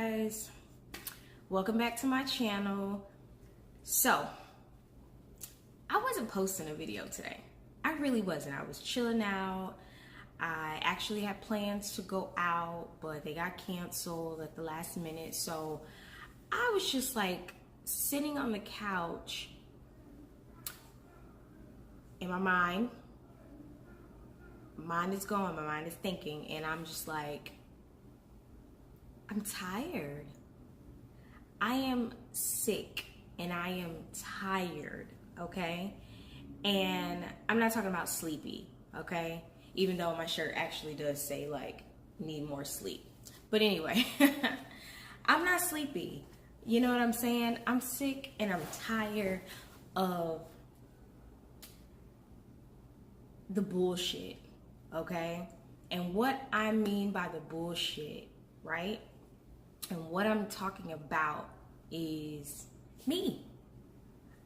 guys, welcome back to my channel. So I wasn't posting a video today. I really wasn't. I was chilling out. I actually had plans to go out, but they got canceled at the last minute. So I was just like sitting on the couch in my mind. My mind is going, my mind is thinking, and I'm just like, I'm tired. I am sick and I am tired, okay? And I'm not talking about sleepy, okay? Even though my shirt actually does say like, need more sleep. But anyway, I'm not sleepy. You know what I'm saying? I'm sick and I'm tired of the bullshit, okay? And what I mean by the bullshit, right? And what I'm talking about is me.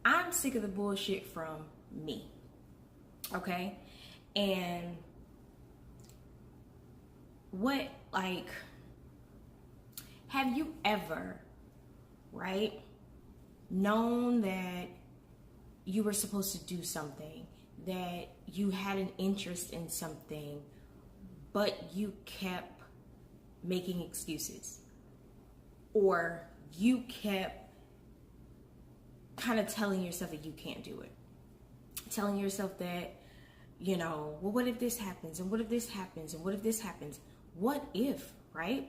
I'm sick of the bullshit from me, okay? And what, like, have you ever, right, known that you were supposed to do something, that you had an interest in something, but you kept making excuses? Or you kept kind of telling yourself that you can't do it. Telling yourself that, you know, well, what if this happens? And what if this happens? And what if this happens? What if, right?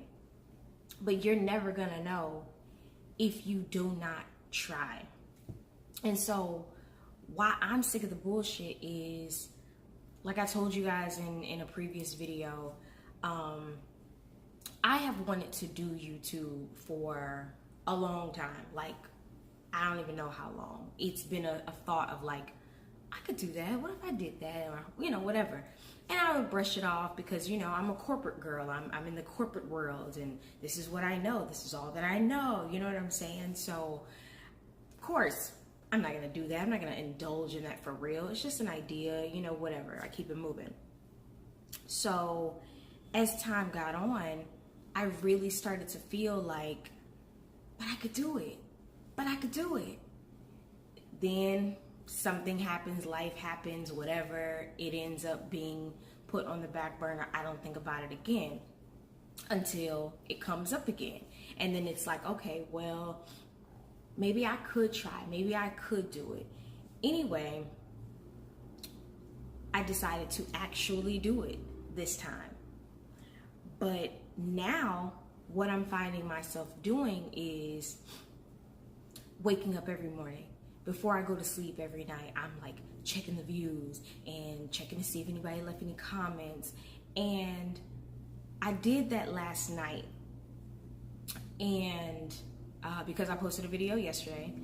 But you're never going to know if you do not try. And so why I'm sick of the bullshit is, like I told you guys in a previous video, I have wanted to do YouTube for a long time. Like, I don't even know how long. It's been a thought of like, I could do that. What if I did that? Or, you know, whatever. And I would brush it off because, you know, I'm a corporate girl. I'm in the corporate world and this is what I know. This is all that I know. You know what I'm saying? So, of course, I'm not going to do that. I'm not going to indulge in that for real. It's just an idea, you know, whatever. I keep it moving. So, as time got on, I really started to feel like, but I could do it. But I could do it. Then something happens, life happens, whatever. It ends up being put on the back burner. I don't think about it again until it comes up again. And then it's like, okay, well, maybe I could try. Maybe I could do it. Anyway, I decided to actually do it this time. But now what I'm finding myself doing is waking up every morning. Before I go to sleep every night, I'm like checking the views and checking to see if anybody left any comments. And I did that last night. And because I posted a video yesterday,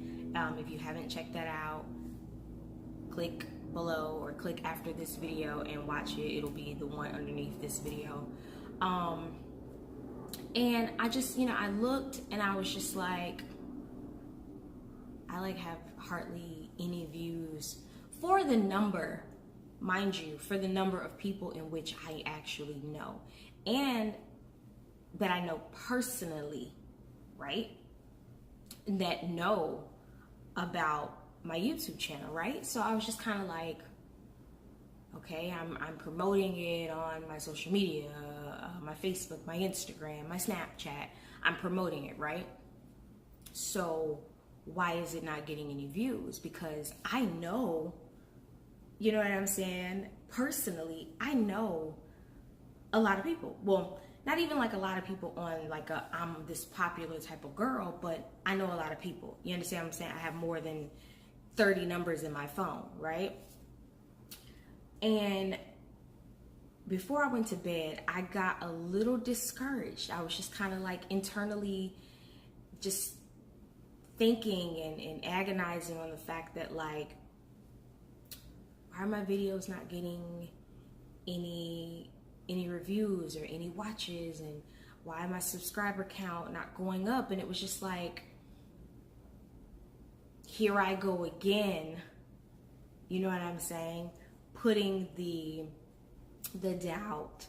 if you haven't checked that out, click below or click after this video and watch it. It'll be the one underneath this video. And I just, you know, I looked and I was just like, I like have hardly any views for the number, mind you, for the number of people in which I actually know and that I know personally, right? That know about my YouTube channel, right? So I was just kind of like, okay, I'm promoting it on my social media, my Facebook, my Instagram, my Snapchat. I'm promoting it, right? So why is it not getting any views? Because I know, you know what I'm saying? Personally, I know a lot of people. Well, not even like a lot of people on like I'm this popular type of girl, but I know a lot of people. You understand what I'm saying? I have more than 30 numbers in my phone, right? And before I went to bed, I got a little discouraged. I was just kind of like internally just thinking and agonizing on the fact that like, why are my videos not getting any reviews or any watches, and why my subscriber count not going up? And it was just like, here I go again, you know what I'm saying, putting the doubt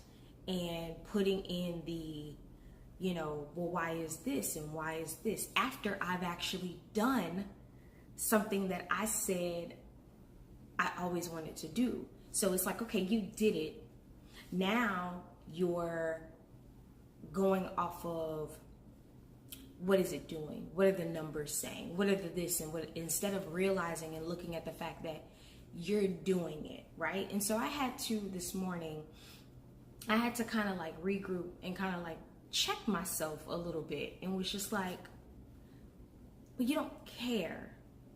and putting in the you know, well, why is this and why is this? After I've actually done something that I said I always wanted to do. So it's like, okay, you did it. Now you're going off of, what is it doing? What are the numbers saying? What are the this and what, instead of realizing and looking at the fact that you're doing it, right? And so I had to, this morning, I had to kind of like regroup and kind of like check myself a little bit, and was just like, well, you don't care.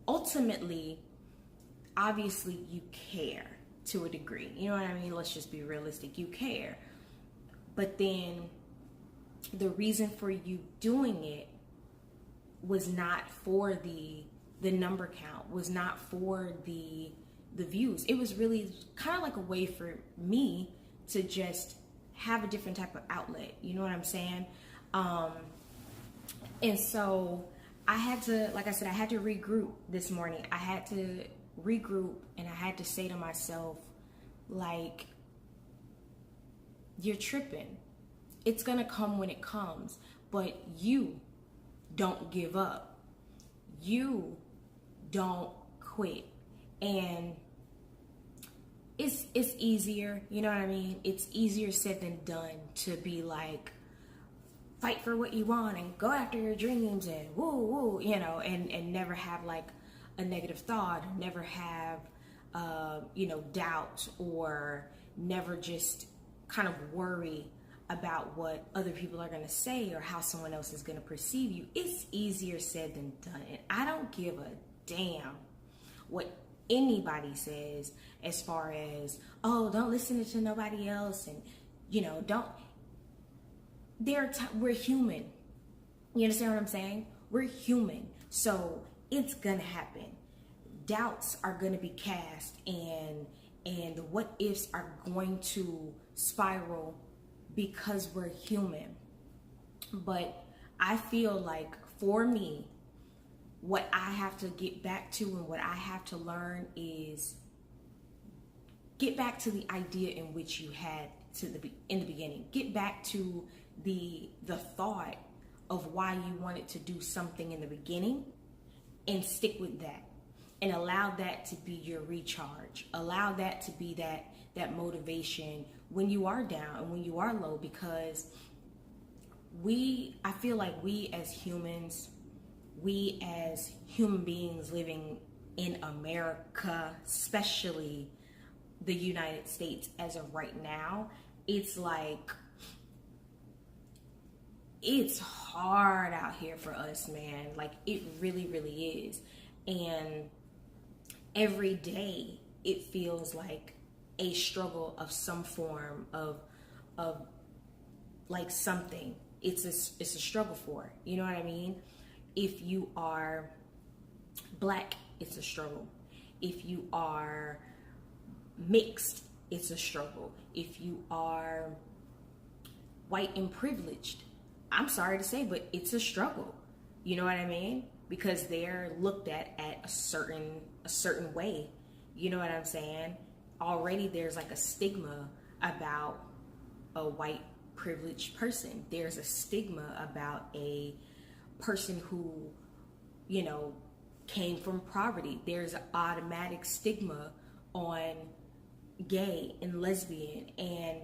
Ultimately, obviously you care to a degree. You know what I mean? Let's just be realistic. You care. But then the reason for you doing it was not for the number count, was not for the views. It was really kind of like a way for me to just have a different type of outlet. You know what I'm saying? And so I had to, like I said, I had to regroup this morning. I had to regroup, and I had to say to myself, like, you're tripping. It's gonna come when it comes, but you don't give up. You don't quit. And it's easier, you know what I mean? It's easier said than done to be like, fight for what you want and go after your dreams and woo woo, you know, and never have like a negative thought, never have you know, doubt, or never just kind of worry about what other people are going to say or how someone else is going to perceive you. It's easier said than done. And I don't give a damn what anybody says as far as, oh, don't listen to nobody else, and, you know, don't. We're human. You understand what I'm saying? We're human. So it's going to happen. Doubts are going to be cast, and the what ifs are going to spiral because we're human. But I feel like, for me, what I have to get back to and what I have to learn is get back to the idea in which you had in the beginning. Get back to the thought of why you wanted to do something in the beginning, and stick with that, and allow that to be your recharge. Allow that to be that motivation when you are down and when you are low, because I feel like we as humans, we as human beings living in America, especially the United States as of right now, it's like, it's hard out here for us, man. Like, it really, really is. And every day it feels like a struggle of some form of like something. It's a struggle for it. You know what I mean? If you are black, it's a struggle. If you are mixed, it's a struggle. If you are white and privileged, I'm sorry to say, but it's a struggle. You know what I mean? Because they're looked at a certain way. You know what I'm saying? Already there's like a stigma about a white privileged person. There's a stigma about a person who, you know, came from poverty. There's an automatic stigma on gay and lesbian, and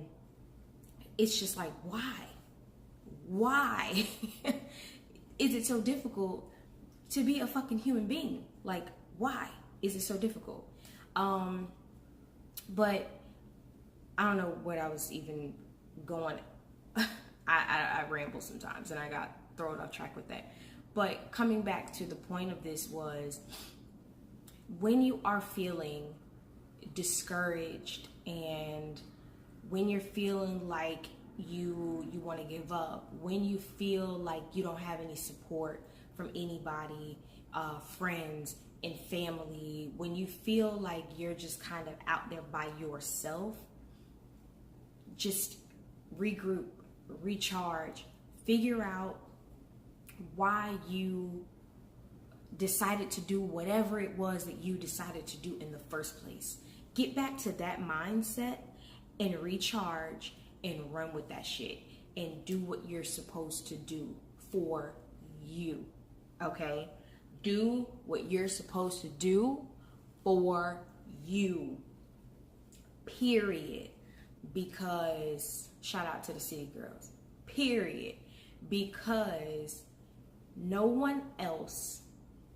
it's just like, why is it so difficult to be a fucking human being? Like, why is it so difficult? But I don't know what I was even going. I ramble sometimes, and I got thrown off track with that. But coming back to the point of this was, when you are feeling discouraged, and when you're feeling like you want to give up, when you feel like you don't have any support from anybody, friends and family, when you feel like you're just kind of out there by yourself, just regroup, recharge, figure out why you decided to do whatever it was that you decided to do in the first place. Get back to that mindset and recharge and run with that shit. and do what you're supposed to do for you. Okay? Do what you're supposed to do for you. Period. Because, shout out to the city girls. Period. Because no one else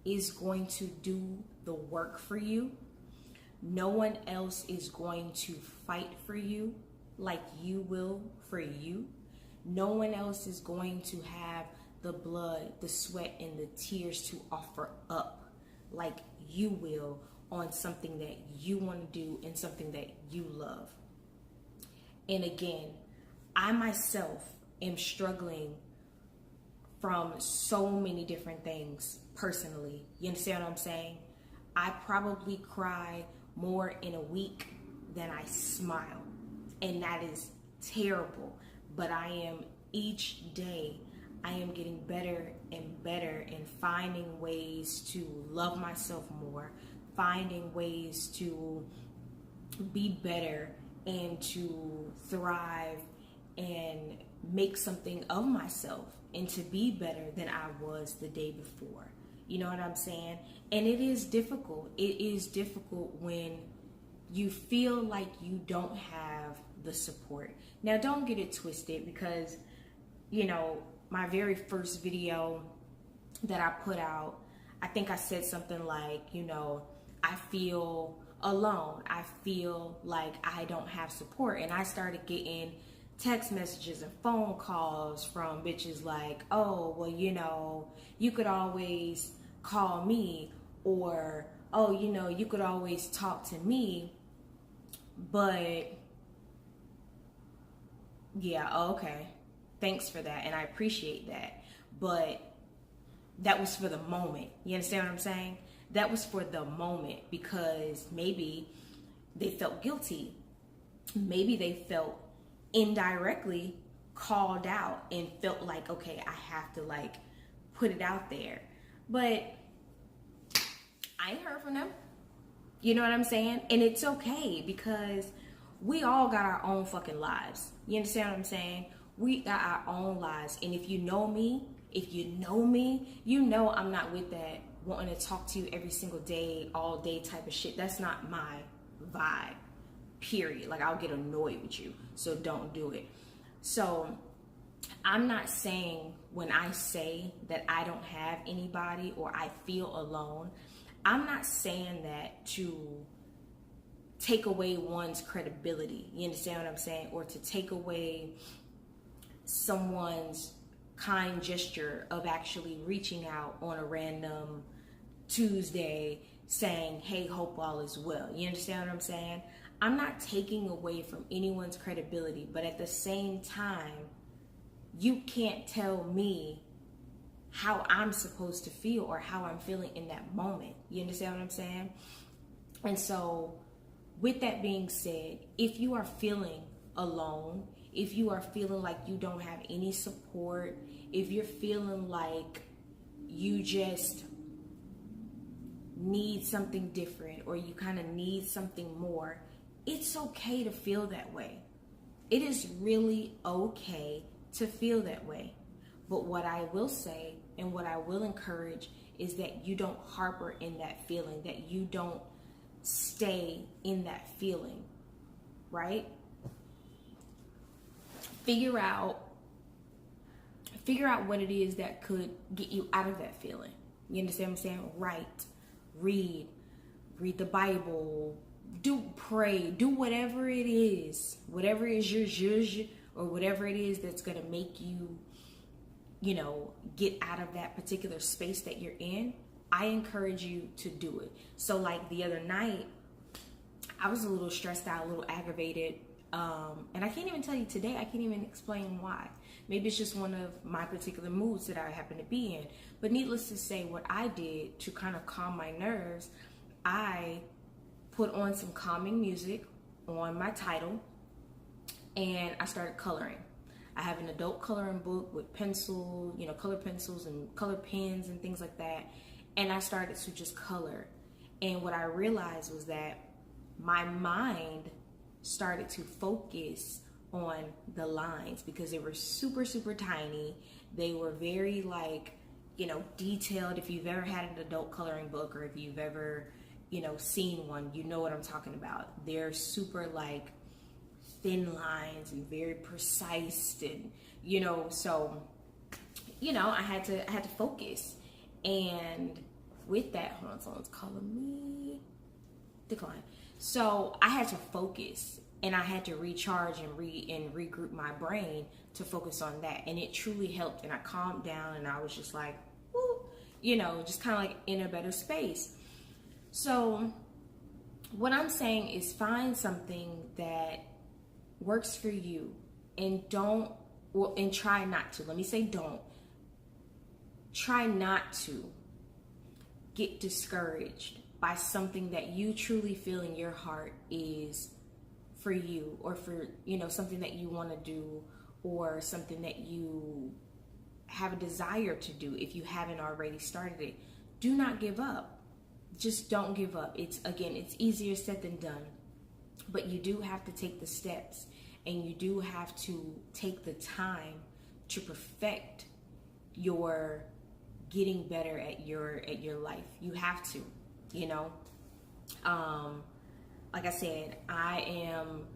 is going to do the work for you. No one else is going to fight for you like you will for you. No one else is going to have the blood, the sweat, and the tears to offer up like you will on something that you want to do and something that you love. And again, I myself am struggling from so many different things personally. You understand what I'm saying? I probably cry more in a week than I smile. And that is terrible. But I am, each day, I am getting better and better in finding ways to love myself more, finding ways to be better and to thrive and make something of myself and to be better than I was the day before. You know what I'm saying? And it is difficult. It is difficult when you feel like you don't have the support. Now, don't get it twisted, because, you know, my very first video that I put out, I think I said something like, you know, I feel alone. I feel like I don't have support. And I started getting text messages and phone calls from bitches like, oh, well, you know, you could always call me, or, oh, you know, you could always talk to me. But yeah, okay, thanks for that, and I appreciate that. But that was for the moment. You understand what I'm saying? That was for the moment, because maybe they felt guilty. Maybe they felt indirectly called out and felt like, okay, I have to like put it out there. But I ain't heard from them. You know what I'm saying? And it's okay, because we all got our own fucking lives. You understand what I'm saying? We got our own lives. And if you know me, you know I'm not with that wanting to talk to you every single day, all day type of shit. That's not my vibe, period. Like, I'll get annoyed with you, so don't do it. So I'm not saying, when I say that I don't have anybody or I feel alone, I'm not saying that to take away one's credibility. You understand what I'm saying? Or to take away someone's kind gesture of actually reaching out on a random Tuesday saying, hey, hope all is well. You understand what I'm saying? I'm not taking away from anyone's credibility, but at the same time, you can't tell me how I'm supposed to feel or how I'm feeling in that moment. You understand what I'm saying? And so, with that being said, if you are feeling alone, if you are feeling like you don't have any support, if you're feeling like you just need something different, or you kind of need something more, it's okay to feel that way. It is really okay to feel that way. But what I will say and what I will encourage is that you don't harbor in that feeling, that you don't stay in that feeling, right? Figure out what it is that could get you out of that feeling. You understand what I'm saying? Write, read the Bible, pray, do whatever it is your zhuzh, or whatever it is that's going to make you, you know, get out of that particular space that you're in. I encourage you to do it. So like the other night, I was a little stressed out, a little aggravated. And I can't even tell you today, I can't even explain why. Maybe it's just one of my particular moods that I happen to be in. But needless to say, what I did to kind of calm my nerves, I put on some calming music on my title, and I started coloring. I have an adult coloring book with pencil, you know, color pencils and color pens and things like that. And I started to just color. And what I realized was that my mind started to focus on the lines because they were super, super tiny. They were very like, detailed. If you've ever had an adult coloring book or if you've ever, seen one, you know what I'm talking about. They're super like thin lines and very precise, and so I had to focus. And with that, hold on, someone's calling me. Decline. So I had to focus, and I had to recharge and regroup my brain to focus on that, and it truly helped. And I calmed down, and I was just like, woo, just kind of like in a better space. So what I'm saying is find something that works for you, and and try not to. Let me say don't. Try not to get discouraged by something that you truly feel in your heart is for you, or for, something that you want to do, or something that you have a desire to do if you haven't already started it. Do not give up. Just don't give up. It's easier said than done, but you do have to take the steps, and you do have to take the time to perfect your getting better at your life. You have to, like I said, I am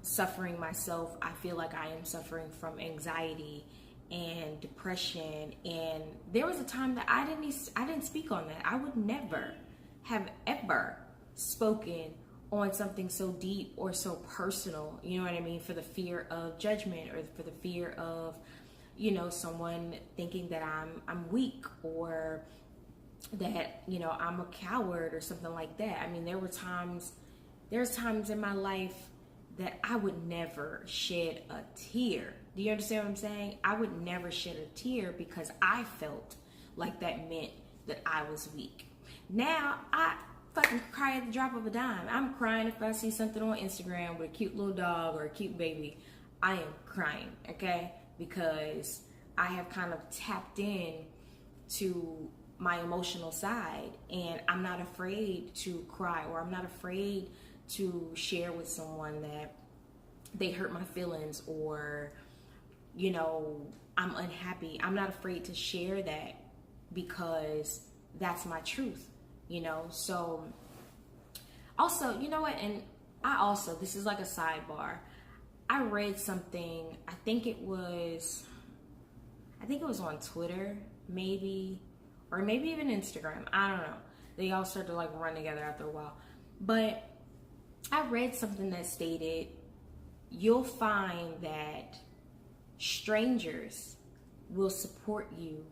suffering myself. I feel like I am suffering from anxiety and depression, and there was a time that I didn't speak on that. I would never have ever spoken on something so deep or so personal, you know what I mean, for the fear of judgment, or for the fear of someone thinking that I'm weak, or that I'm a coward or something like that. I mean, there's times in my life that I would never shed a tear. Do you understand what I'm saying? I would never shed a tear because I felt like that meant that I was weak. Now I fucking cry at the drop of a dime. I'm crying if I see something on Instagram with a cute little dog or a cute baby. I am crying, okay? Because I have kind of tapped in to my emotional side, and I'm not afraid to cry, or I'm not afraid to share with someone that they hurt my feelings, or I'm unhappy. I'm not afraid to share that because that's my truth, so also, you know what, and this is like a sidebar. I read something, I think it was on Twitter, maybe, or maybe even Instagram. I don't know. They all start to like run together after a while. But I read something that stated, you'll find that strangers will support you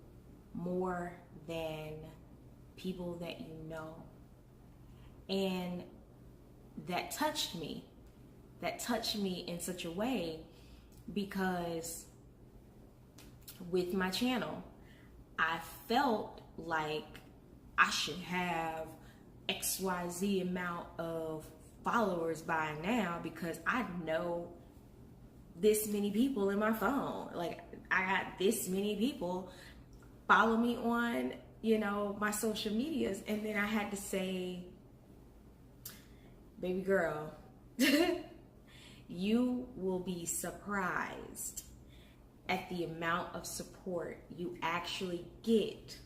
more than people that you know. And that touched me. That touched me in such a way because with my channel, I felt like I should have XYZ amount of followers by now because I know this many people in my phone. Like, I got this many people follow me on, my social medias. And then I had to say, baby girl, you will be surprised at the amount of support you actually get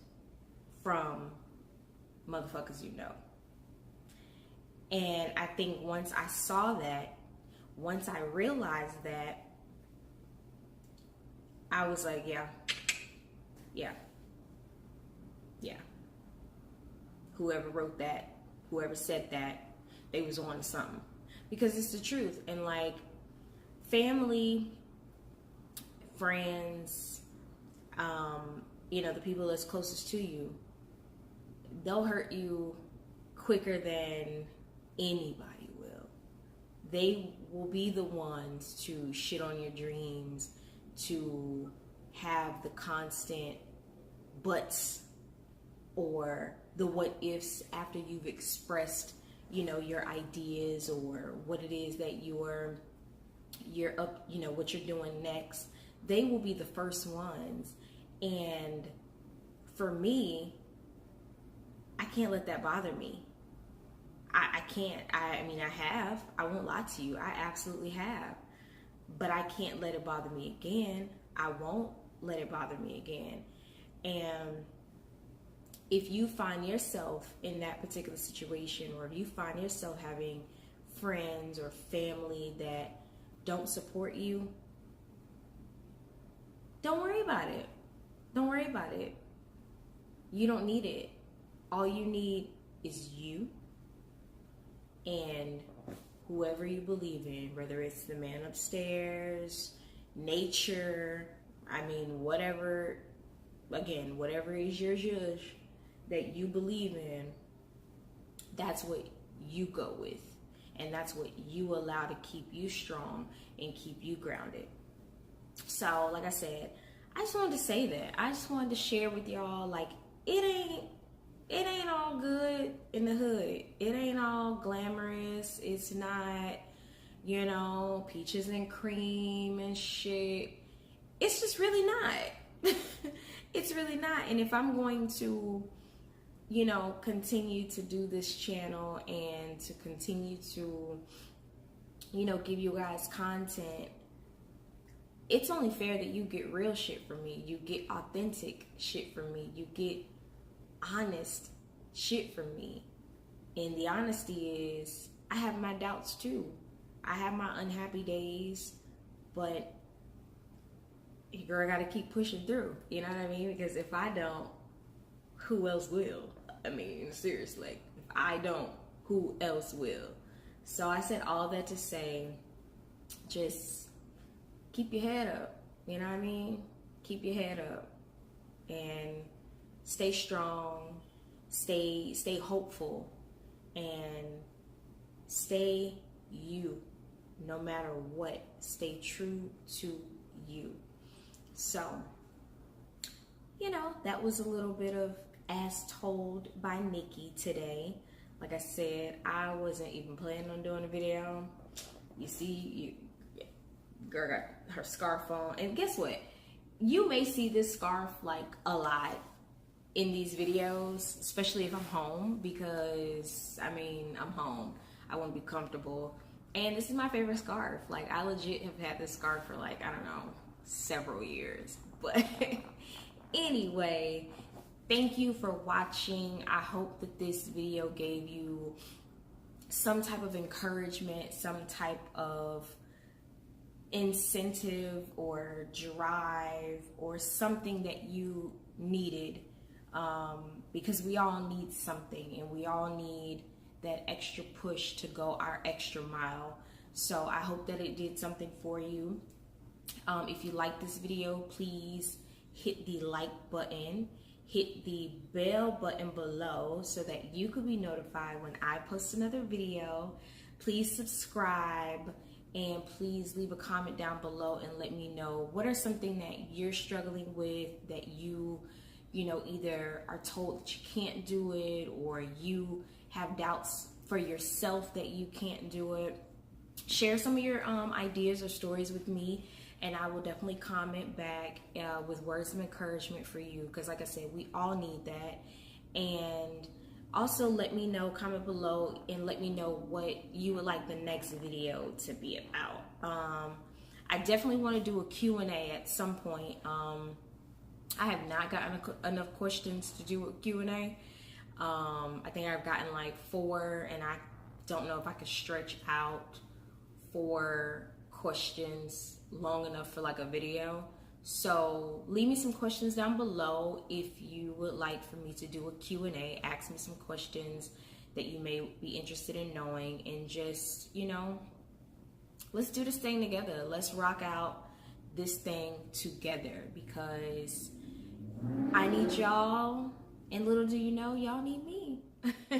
from motherfuckers you know. And I think once I saw that, once I realized that, I was like, yeah. Whoever wrote that, whoever said that, they was on something. Because it's the truth. And like, family, friends, the people that's closest to you, they'll hurt you quicker than anybody will. They will be the ones to shit on your dreams, to have the constant buts or the what ifs after you've expressed, your ideas or what it is that you're up, what you're doing next. They will be the first ones. And for me, I can't let that bother me. I can't. I won't lie to you. I absolutely have. but I can't let it bother me again. I won't let it bother me again. And if you find yourself in that particular situation, or if you find yourself having friends or family that don't support you, don't worry about it. Don't worry about it. You don't need it. All you need is you and whoever you believe in, whether it's the man upstairs, nature, whatever, again, whatever is yours, that you believe in, that's what you go with. And that's what you allow to keep you strong and keep you grounded. So, like I said, I just wanted to say that. I just wanted to share with y'all, like, it ain't all good in the hood. It ain't all glamorous. It's not, peaches and cream and shit. It's just really not. It's really not. And if I'm going to, continue to do this channel and to continue to, give you guys content, it's only fair that you get real shit from me. You get authentic shit from me. You get honest shit from me. And the honesty is, I have my doubts too. I have my unhappy days, but your girl gotta keep pushing through. You know what I mean? Because if I don't, who else will? Seriously, if I don't, who else will? So I said all that to say, just keep your head up. You know what I mean? Keep your head up and stay strong, stay hopeful, and stay you no matter what. Stay true to you. So, that was a little bit of As Told by Nikki today. Like I said, I wasn't even planning on doing a video. You see, girl got her scarf on, and guess what? You may see this scarf like a lot in these videos, especially if I'm home, because I'm home. I want to be comfortable, and this is my favorite scarf. Like, I legit have had this scarf for like, I don't know, several years. But anyway, thank you for watching. I hope that this video gave you some type of encouragement, some type of incentive or drive, or something that you needed, because we all need something, and we all need that extra push to go our extra mile. So I hope that it did something for you. If you like this video, please hit the like button, hit the bell button below so that you could be notified when I post another video. Please subscribe, and please leave a comment down below and let me know what are something that you're struggling with, that you either are told that you can't do it, or you have doubts for yourself that you can't do it. Share some of your ideas or stories with me, and I will definitely comment back with words of encouragement for you, because like I said, we all need that. And also let me know, comment below, and let me know what you would like the next video to be about. I definitely want to do a Q&A at some point. I have not gotten enough questions to do a Q&A. I think I've gotten like 4, and I don't know if I could stretch out 4 questions long enough for like a video. So leave me some questions down below if you would like for me to do a Q&A. Ask me some questions that you may be interested in knowing, and just, let's do this thing together. Let's rock out this thing together, because I need y'all, and little do you know, y'all need me. All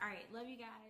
right, love you guys.